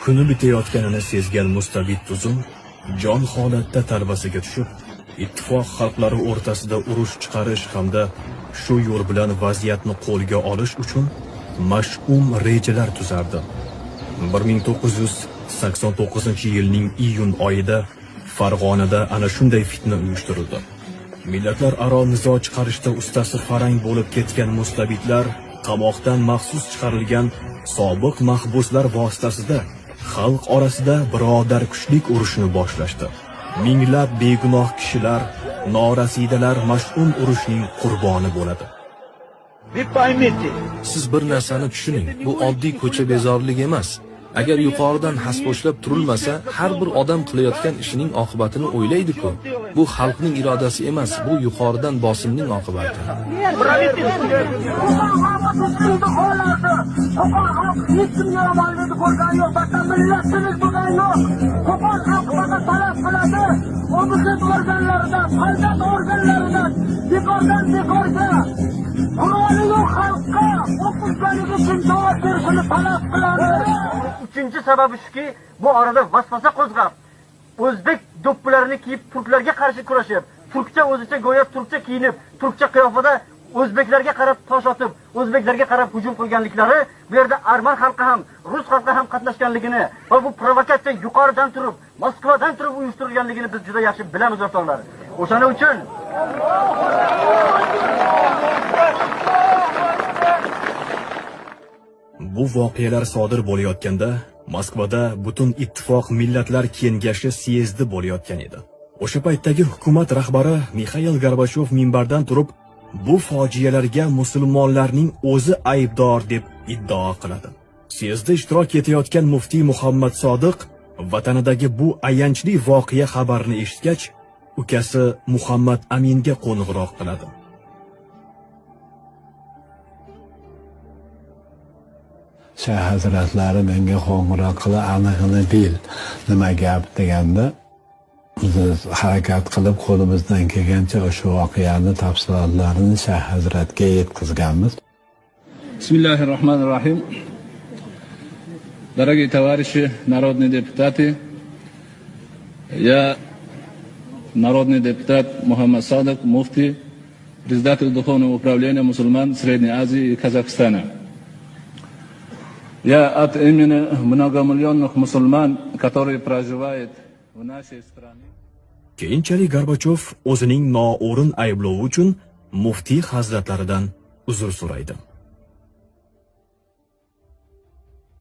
kuni bitayotganini sezgan mustabid tuzum jon holatda talbasiga tushib, ittifoq xalqlari o'rtasida urush chiqarish hamda shu yo'l bilan vaziyatni qo'lga olish uchun mash'um rejalar tuzardi. 1989-yilning iyun oyida Farg'onada ana shunday fitna uyushtirildi. Millatlar aro nizo chiqarishda ustasi farang bo'lib ketgan mustabidlar qamoqdan maxsus chiqarilgan sobiq mahbuslar vositasida xalq orasida birodarkushlik urushini boshlashdi. Minglab begunoh kishilar, norasidalar mash'um urushning qurboni bo'ladi. Siz bir narsani tushuning, bu oddiy ko'cha bezorlik emas. Agar yuqoridan hasboshlab turilmasa, har bir odam qilayotgan ishining oqibatini o'ylaydi-ku. Bu xalqning irodasi emas, bu yuqoridan bosimning oqibati. Uchinchi sababi shuki, bu orada vasvasa qo'zg'ab, o'zbek do'ppilarini kiyib turklarga qarshi kurashib, turkcha o'zicha go'yo turkcha kiyinib, turkcha qiyofada o'zbeklarga qarab tosh otib, o'zbeklarga qarab hujum qilganliklari, bu yerda arman xalqi ham, rus xalqi ham qatnashganligini va bu provokatsiya yuqoridan turib, Moskvadan turib uyushtirilganligini biz juda yaxshi bilamiz o'rtoqlar. O'shaning uchun bu voqealar sodir bo'layotganda Moskvada butun ittifoq millatlar kengashi syezdi bo'layotgan edi. O'sha paytdagi hukumat rahbari Mixail Gorbachov minbardan turib, bu fojialarga musulmonlarning o'zi aybdor deb iddao qiladi. Syezdda ishtirok etayotgan muftiy Muhammad Sodiq vatanidagi bu ayanchli voqea xabarini eshitgach, ukasi Muhammad Aminga qo'ng'iroq qiladi. Shayx hazratlari menga qo'ng'iroq qilib, aniqini bil, nima gap deganda, biz harakat qilib qo'limizdan kelgancha o'sha voqeani tafsilotlarini Shayx hazratga yetkazganmiz. Bismillahirrahmanirrahim. Дорогие товарищи, народные депутаты, я народный депутат Мухаммад Садык, муфти, председатель Духовного управления мусульман Средней Азии и Казахстана. Я от имени многомиллионных мусульман, которые проживают в нашей стране. Keyinchalik Gorbachov o'zining noo'rin ayblovi uchun muftiy hazratlaridan uzr so'raydi.